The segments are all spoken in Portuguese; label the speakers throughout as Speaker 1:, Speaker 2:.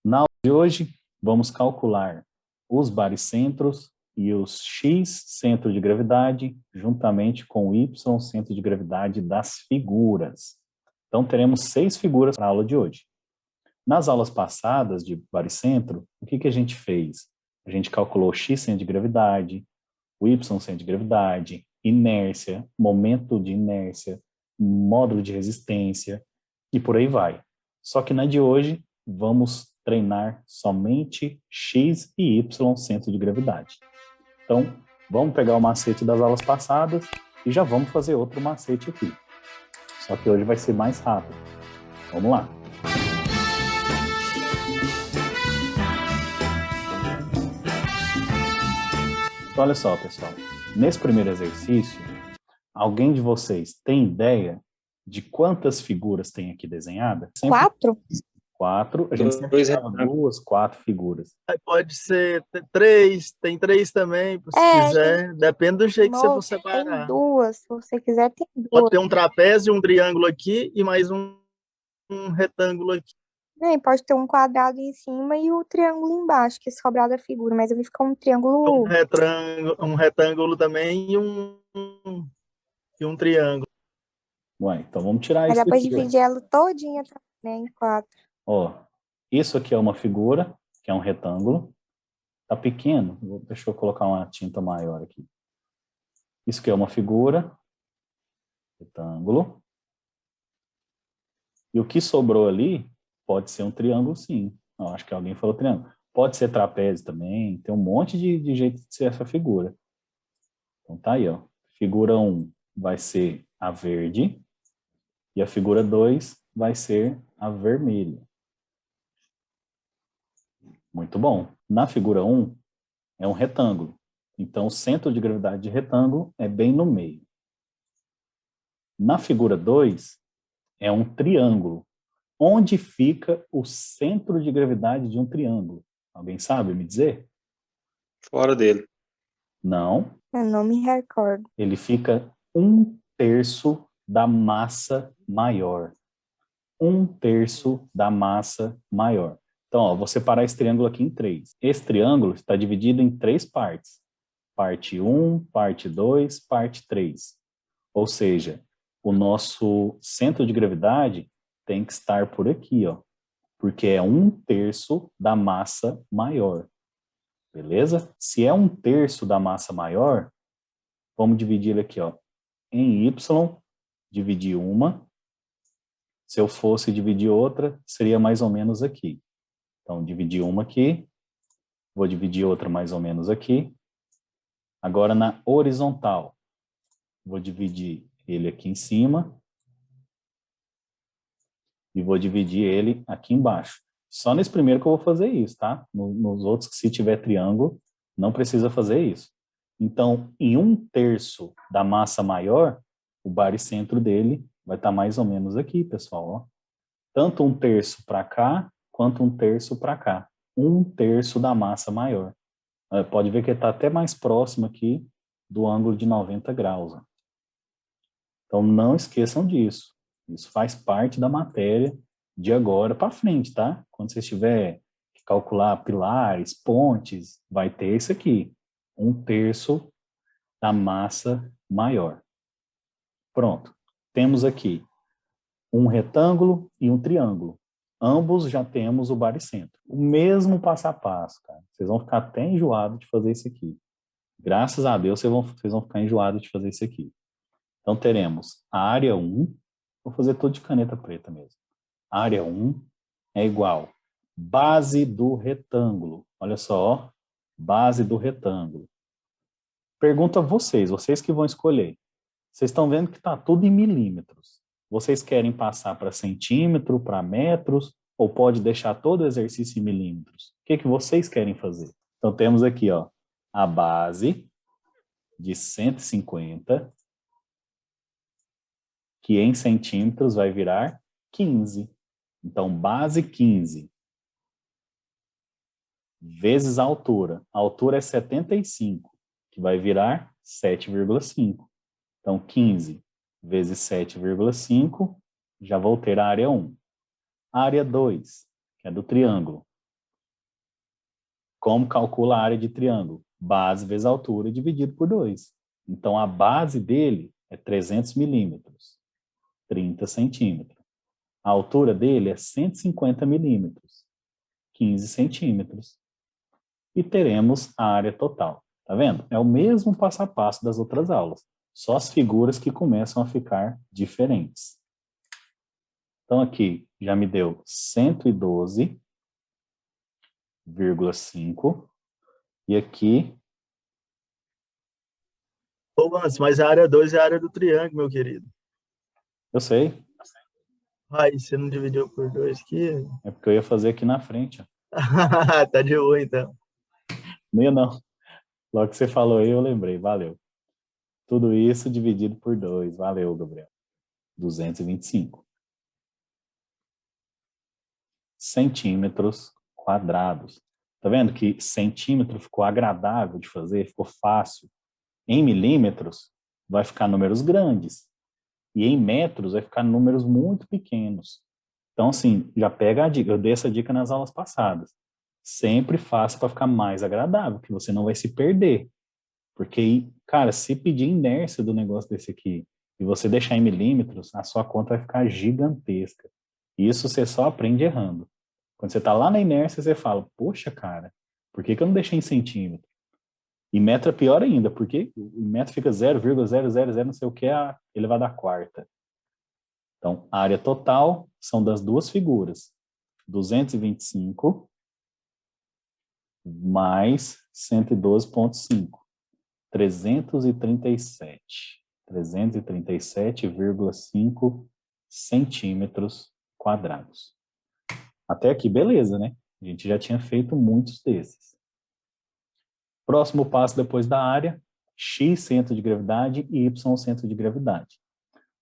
Speaker 1: Na aula de hoje, vamos calcular os baricentros e os x centro de gravidade, juntamente com o y centro de gravidade das figuras. Então, teremos 6 figuras para a aula de hoje. Nas aulas passadas de baricentro, o que a gente fez? A gente calculou x centro de gravidade, o y centro de gravidade, inércia, momento de inércia, módulo de resistência e por aí vai. Só que na de hoje, vamos treinar somente x e y centro de gravidade. Então, vamos pegar o macete das aulas passadas e já vamos fazer outro macete aqui. Só que hoje vai ser mais rápido. Vamos lá. Então, olha só, pessoal. Nesse primeiro exercício, alguém de vocês tem ideia de quantas figuras tem aqui desenhada?
Speaker 2: 4?
Speaker 1: 4. A gente sempre tirava 2, 4 figuras.
Speaker 3: Aí pode ser 3, tem 3 também, se quiser. Depende do jeito que você for separar.
Speaker 2: Tem 2, se você quiser tem 2.
Speaker 3: Pode ter um trapézio, um triângulo aqui e mais um retângulo aqui.
Speaker 2: Pode ter um quadrado em cima e o triângulo embaixo, que é sobrar da figura, mas vai ficar um triângulo...
Speaker 3: Um retângulo também e um triângulo.
Speaker 1: Ué, então vamos tirar
Speaker 2: Mas
Speaker 1: isso
Speaker 2: dá pra
Speaker 1: aqui.
Speaker 2: dividir ela todinha também em 4.
Speaker 1: Ó, isso aqui é uma figura, que é um retângulo. Tá pequeno, deixa eu colocar uma tinta maior aqui. Isso aqui é uma figura, retângulo. E o que sobrou ali pode ser um triângulo, sim. Eu acho que alguém falou triângulo. Pode ser trapézio também, tem um monte de jeito de ser essa figura. Então tá aí, ó. Figura 1 vai ser a verde e a figura 2 vai ser a vermelha. Muito bom. Na figura 1 é um retângulo. Então o centro de gravidade de retângulo é bem no meio. Na figura 2 é um triângulo. Onde fica o centro de gravidade de um triângulo? Alguém sabe me dizer?
Speaker 4: Fora dele.
Speaker 1: Não.
Speaker 2: Eu não me recordo.
Speaker 1: Ele fica 1/3 da massa maior. 1/3 da massa maior. Então, ó, vou separar esse triângulo aqui em 3. Esse triângulo está dividido em 3 partes. Parte 1, parte 2, parte 3. Ou seja, o nosso centro de gravidade tem que estar por aqui, ó, porque é 1/3 da massa maior. Beleza? Se é 1/3 da massa maior, vamos dividir ele aqui, ó, em y, dividir uma. Se eu fosse dividir outra, seria mais ou menos aqui. Então, dividir uma aqui, vou dividir outra mais ou menos aqui. Agora, na horizontal, vou dividir ele aqui em cima e vou dividir ele aqui embaixo. Só nesse primeiro que eu vou fazer isso, tá? Nos outros, se tiver triângulo, não precisa fazer isso. Então, em 1/3 da massa maior, o baricentro dele vai estar mais ou menos aqui, pessoal. Ó. Tanto 1/3 para cá, quanto 1/3 para cá. 1/3 da massa maior. Pode ver que ele está até mais próximo aqui do ângulo de 90 graus. Ó. Então, não esqueçam disso. Isso faz parte da matéria de agora para frente, tá? Quando você estiver calcular pilares, pontes, vai ter isso aqui. 1/3 da massa maior. Pronto. Temos aqui um retângulo e um triângulo. Ambos já temos o baricentro. O mesmo passo a passo, cara. Vocês vão ficar até enjoados de fazer isso aqui. Graças a Deus, vocês vão ficar enjoados de fazer isso aqui. Então, teremos a área 1, vou fazer tudo de caneta preta mesmo. A área 1 é igual base do retângulo. Olha só, base do retângulo. Pergunto a vocês que vão escolher. Vocês estão vendo que está tudo em milímetros. Vocês querem passar para centímetro, para metros, ou pode deixar todo o exercício em milímetros? O que vocês querem fazer? Então, temos aqui, ó, a base de 150, que em centímetros vai virar 15. Então, base 15 vezes a altura. A altura é 75, que vai virar 7,5. Então, 15 vezes 7,5, já vou ter a área 1. A área 2, que é do triângulo. como calcula a área de triângulo? Base vezes altura dividido por 2. Então, a base dele é 300 milímetros, 30 centímetros. A altura dele é 150 milímetros, 15 centímetros. E teremos a área total. Tá vendo? É o mesmo passo a passo das outras aulas. Só as figuras que começam a ficar diferentes. Então, aqui já me deu 112,5. E aqui...
Speaker 3: Ô, mas a área 2 é a área do triângulo, meu querido.
Speaker 1: Eu sei.
Speaker 3: Ai, você não dividiu por 2 aqui?
Speaker 1: É porque eu ia fazer aqui na frente. Ó.
Speaker 3: Tá de boa, então.
Speaker 1: Não ia não. Logo que você falou aí, eu lembrei. Valeu. Tudo isso dividido por 2. Valeu, Gabriel. 225. Centímetros quadrados. Tá vendo que centímetro ficou agradável de fazer, ficou fácil. Em milímetros, vai ficar números grandes. E em metros, vai ficar números muito pequenos. Então, assim, já pega a dica. Eu dei essa dica nas aulas passadas. Sempre faça para ficar mais agradável, que você não vai se perder. Porque, cara, se pedir inércia do negócio desse aqui e você deixar em milímetros, a sua conta vai ficar gigantesca. E isso você só aprende errando. Quando você está lá na inércia, você fala, poxa, cara, por que eu não deixei em centímetro? E metro é pior ainda, porque o metro fica 0,000 não sei o que, elevado à quarta. Então, a área total são das duas figuras. 225 mais 112,5. 337,5 centímetros quadrados. Até aqui, beleza, né? A gente já tinha feito muitos desses. Próximo passo depois da área, X centro de gravidade e Y centro de gravidade.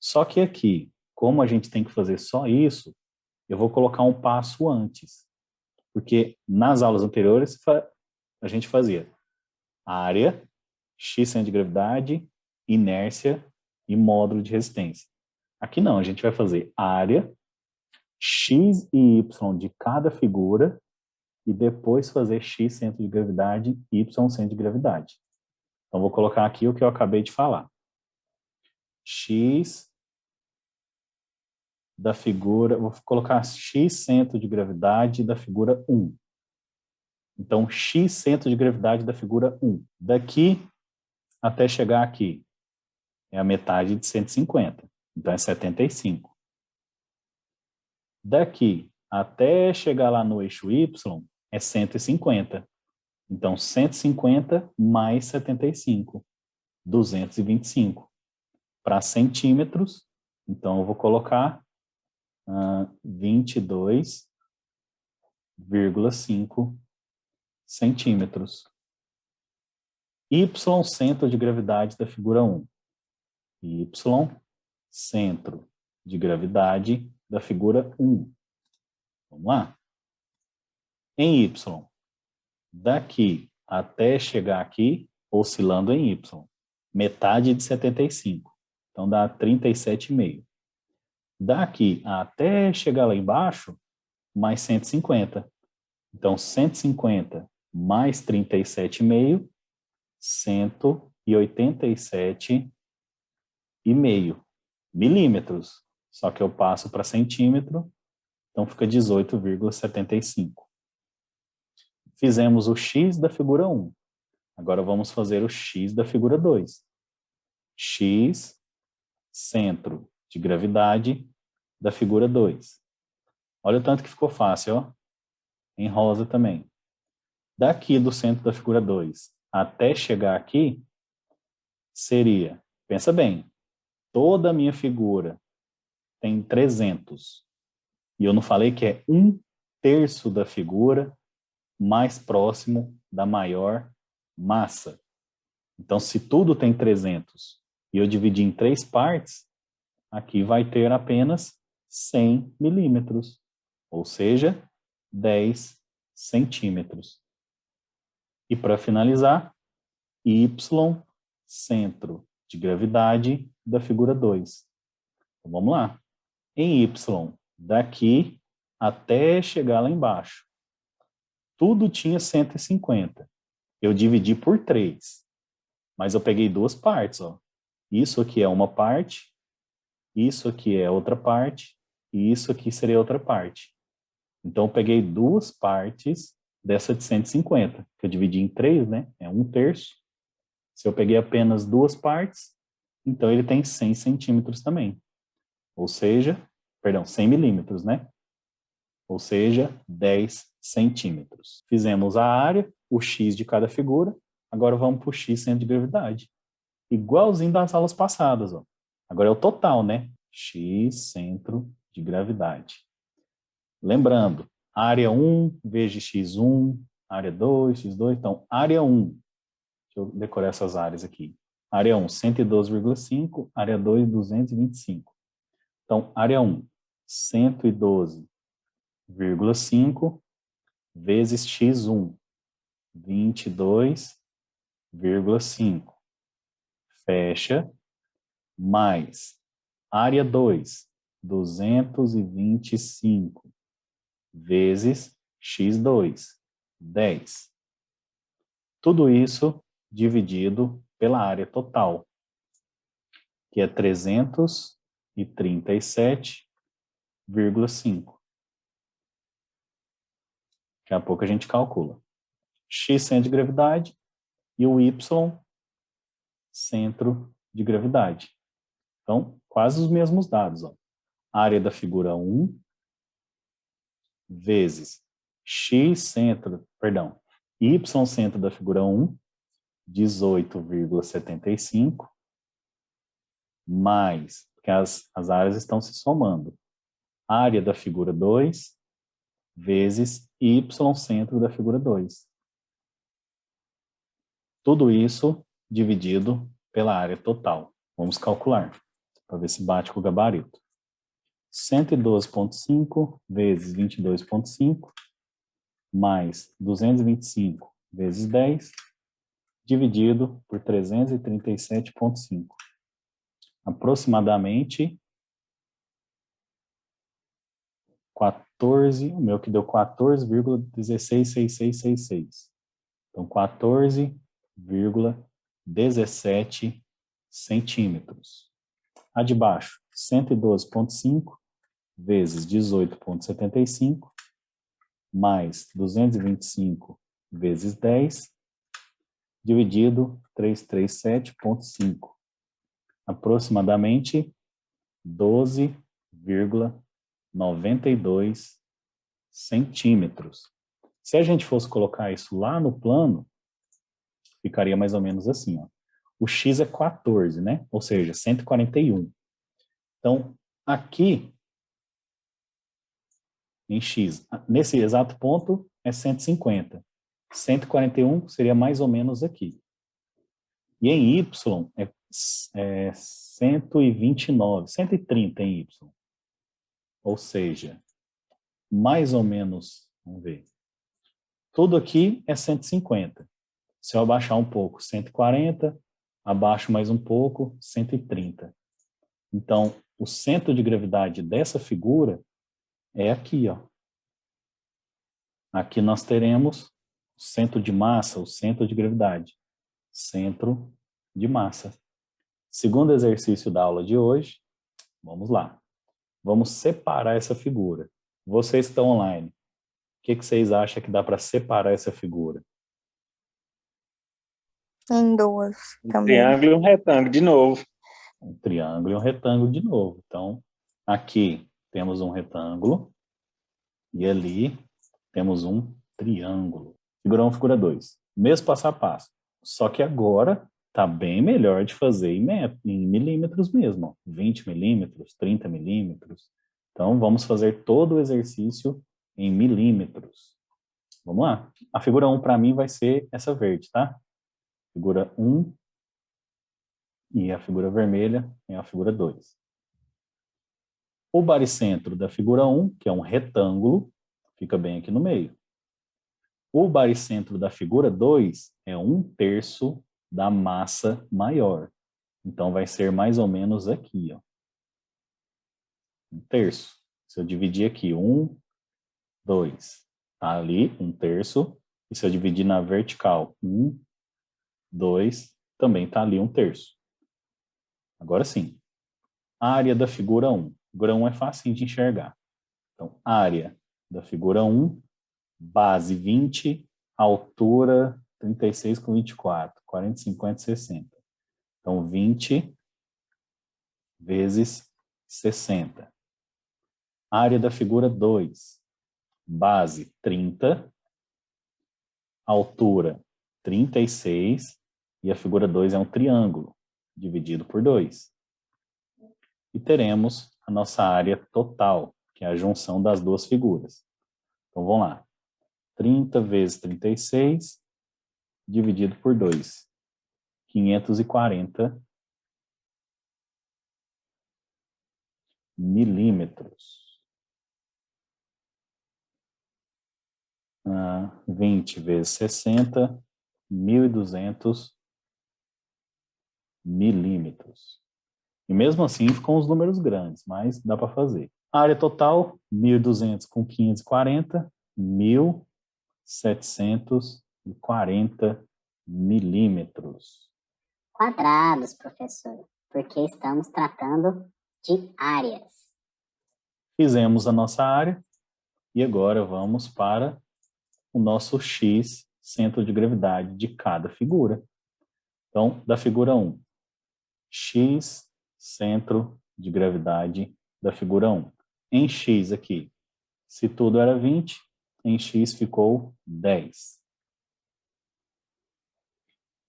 Speaker 1: Só que aqui, como a gente tem que fazer só isso, eu vou colocar um passo antes. Porque nas aulas anteriores a gente fazia área, X centro de gravidade, inércia e módulo de resistência. Aqui não, a gente vai fazer área, X e Y de cada figura e depois fazer X centro de gravidade, Y centro de gravidade. Então, vou colocar aqui o que eu acabei de falar. X da figura, vou colocar X centro de gravidade da figura 1. Então, X centro de gravidade da figura 1. Daqui até chegar aqui é a metade de 150. Então, é 75. Daqui até chegar lá no eixo Y é 150. Então, 150 mais 75. 225. Para centímetros, então eu vou colocar 22,5 centímetros. Y centro de gravidade da figura 1. Y centro de gravidade da figura 1. Vamos lá? Em Y, daqui até chegar aqui, oscilando em Y, metade de 75. Então dá 37,5. Daqui até chegar lá embaixo, mais 150. Então 150 mais 37,5, 187,5 milímetros. Só que eu passo para centímetro, então fica 18,75. Fizemos o X da figura 1. Agora vamos fazer o X da figura 2. X, centro de gravidade da figura 2. Olha o tanto que ficou fácil, ó. Em rosa também. Daqui do centro da figura 2 até chegar aqui, seria, pensa bem, toda a minha figura tem 300. E eu não falei que é 1/3 da figura mais próximo da maior massa. Então, se tudo tem 300 e eu dividir em 3 partes, aqui vai ter apenas 100 milímetros, ou seja, 10 centímetros. E para finalizar, Y, centro de gravidade da figura 2. Então, vamos lá. Em Y, daqui até chegar lá embaixo, tudo tinha 150. Eu dividi por 3. Mas eu peguei duas partes, ó. Isso aqui é uma parte, isso aqui é outra parte, e isso aqui seria outra parte. Então, eu peguei duas partes dessa de 150, que eu dividi em 3, né? É 1/3. Se eu peguei apenas duas partes, então ele tem 100 centímetros também. Ou seja, perdão, 100 milímetros, né? Ou seja, 10 centímetros. Fizemos a área, o X de cada figura, agora vamos para o X centro de gravidade. Igualzinho das aulas passadas, ó. Agora é o total, né? X centro de gravidade. Lembrando, área 1 vezes x1, área 2, x2. Então, área 1, deixa eu decorar essas áreas aqui. Área 1, 112,5, área 2, 225. Então, área 1, 112,5 vezes x1, 22,5. Fecha, mais área 2, 225 vezes x2, 10. Tudo isso dividido pela área total, que é 337,5. Daqui a pouco a gente calcula. X centro de gravidade e o Y centro de gravidade. Então, quase os mesmos dados. Ó. Área da figura 1 vezes Y centro da figura 1, 18,75, mais, porque as áreas estão se somando, área da figura 2 vezes Y centro da figura 2. Tudo isso dividido pela área total. Vamos calcular, para ver se bate com o gabarito. 112,5 vezes 22,5, mais 225 vezes 10, dividido por 337,5. Aproximadamente 14, o meu que deu 14,166666. Então, 14,17 centímetros. A de baixo, 112,5 vezes 18,75, mais 225 vezes 10, dividido 337,5. Aproximadamente 12,92 centímetros. Se a gente fosse colocar isso lá no plano, ficaria mais ou menos assim, ó. O X é 14, né? Ou seja, 141. Então, aqui, em X, nesse exato ponto, é 150. 141 seria mais ou menos aqui. E em Y, é 129, 130 em Y. Ou seja, mais ou menos, vamos ver. Tudo aqui é 150. Se eu abaixar um pouco, 140, abaixo mais um pouco, 130. Então, o centro de gravidade dessa figura é aqui, ó. Aqui nós teremos o centro de massa, o centro de gravidade. Centro de massa. Segundo exercício da aula de hoje, vamos lá. Vamos separar essa figura. Vocês estão online. O que vocês acham que dá para separar essa figura?
Speaker 2: Em duas também.
Speaker 4: Triângulo e um retângulo de novo.
Speaker 1: Um triângulo e um retângulo de novo. Então, aqui temos um retângulo e ali temos um triângulo. Figura 1, figura 2. Mesmo passo a passo. Só que agora está bem melhor de fazer em milímetros mesmo. Ó. 20 milímetros, 30 milímetros. Então, vamos fazer todo o exercício em milímetros. Vamos lá. A figura 1 para mim vai ser essa verde, tá? Figura 1 e a figura vermelha é a figura 2. O baricentro da figura 1, que é um retângulo, fica bem aqui no meio. O baricentro da figura 2 é 1/3 da massa maior. Então, vai ser mais ou menos aqui, ó. 1/3. Se eu dividir aqui, 1, 2. Tá ali, 1/3. E se eu dividir na vertical, 1, 2, também tá ali 1/3. Agora sim, área da figura 1. Figura 1 é fácil de enxergar. Então, área da figura 1, base 20, altura 36 com 24, 40, 50, 60. Então, 20 vezes 60. Área da figura 2, base 30, altura 36, e a figura 2 é um triângulo, dividido por 2. E teremos a nossa área total, que é a junção das duas figuras. Então, vamos lá. 30 vezes 36, dividido por 2. 540 milímetros. 20 vezes 60, 1.200 milímetros. E mesmo assim ficam os números grandes, mas dá para fazer. A área total, 1.200 com 540, 1.740 milímetros.
Speaker 5: Quadrados, professor, porque estamos tratando de áreas.
Speaker 1: Fizemos a nossa área e agora vamos para o nosso X, centro de gravidade de cada figura. Então, da figura 1, X, centro de gravidade da figura 1. Em X aqui, se tudo era 20, em X ficou 10.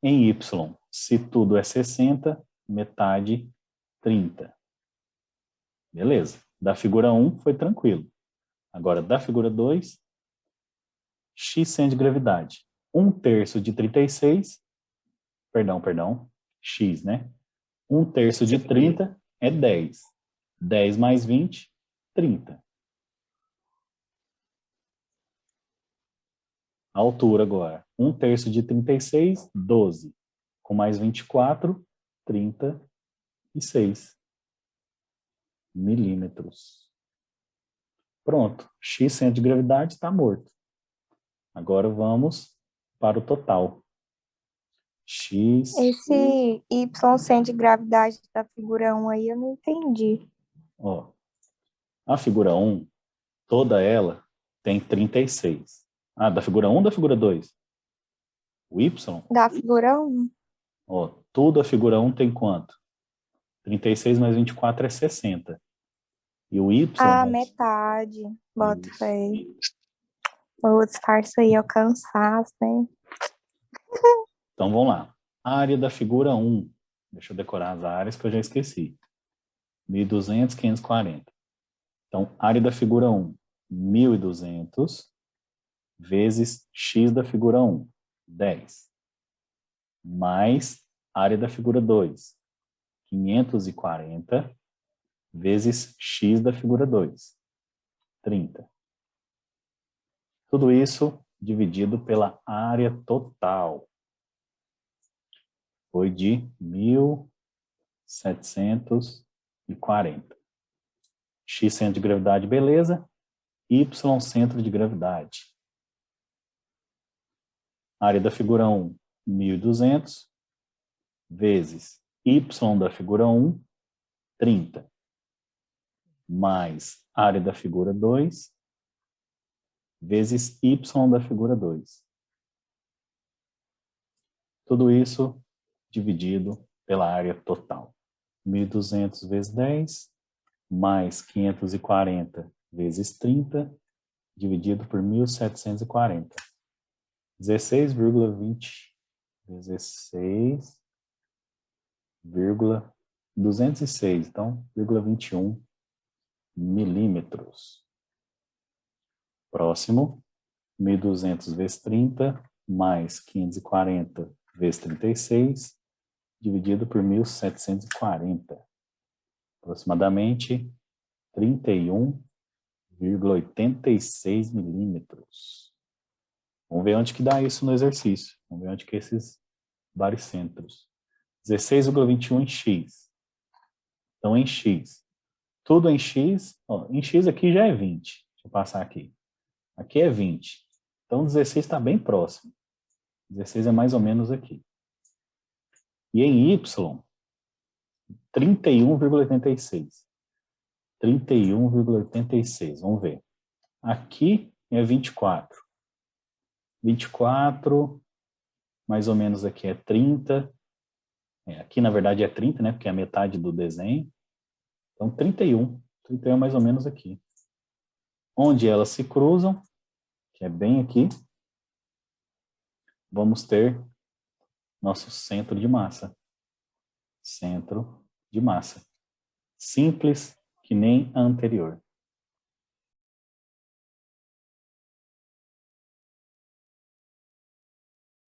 Speaker 1: Em Y, se tudo é 60, metade 30. Beleza. Da figura 1 foi tranquilo. Agora, da figura 2, X centro de gravidade. 1/3 de 36, perdão, X, né? 1/3 de 30 é 10. 10 mais 20, 30. A altura agora. 1/3 de 36, 12. Com mais 24, 36 milímetros. Pronto. X centro de gravidade está morto. Agora vamos para o total. X...
Speaker 2: Esse Y centro de gravidade da figura 1 aí eu não entendi.
Speaker 1: Ó, a figura 1, toda ela tem 36. Ah, da figura 1 ou da figura 2? O Y?
Speaker 2: Da figura 1.
Speaker 1: Ó, tudo a figura 1 tem quanto? 36 mais 24 é 60. E o Y...
Speaker 2: Ah, metade. Bota
Speaker 1: Isso.
Speaker 2: aí. O disfarce aí é o cansaço, né?
Speaker 1: Então, vamos lá. A área da figura 1. Deixa eu decorar as áreas que eu já esqueci. 1.200, 540. Então, área da figura 1, 1.200 vezes x da figura 1, 10. Mais área da figura 2, 540 vezes x da figura 2, 30. Tudo isso dividido pela área total. Foi de 1.740. X centro de gravidade, beleza. Y centro de gravidade. Área da figura 1, 1.200 vezes Y da figura 1, 30. Mais área da figura 2 vezes Y da figura 2. Tudo isso dividido pela área total. 1.200 vezes 10, mais 540 vezes 30, dividido por 1.740. 16,20. 16,206. Então, 0,21 milímetros. Próximo, 1.200 vezes 30, mais 540 vezes 36, dividido por 1.740. Aproximadamente 31,86 milímetros. Vamos ver onde que dá isso no exercício. Vamos ver onde que esses baricentros. 16,21 em X. Então, em X. Tudo em X. Ó, em X aqui já é 20. Deixa eu passar aqui. Aqui é 20. Então, 16 está bem próximo. 16 é mais ou menos aqui. E em Y, 31,86. 31,86, vamos ver. Aqui é 24. 24, mais ou menos aqui é 30. Aqui, na verdade, é 30, né? Porque é a metade do desenho. Então, 31. 31 é mais ou menos aqui. Onde elas se cruzam, que é bem aqui, vamos ter nosso centro de massa. Centro de massa. Simples que nem a anterior.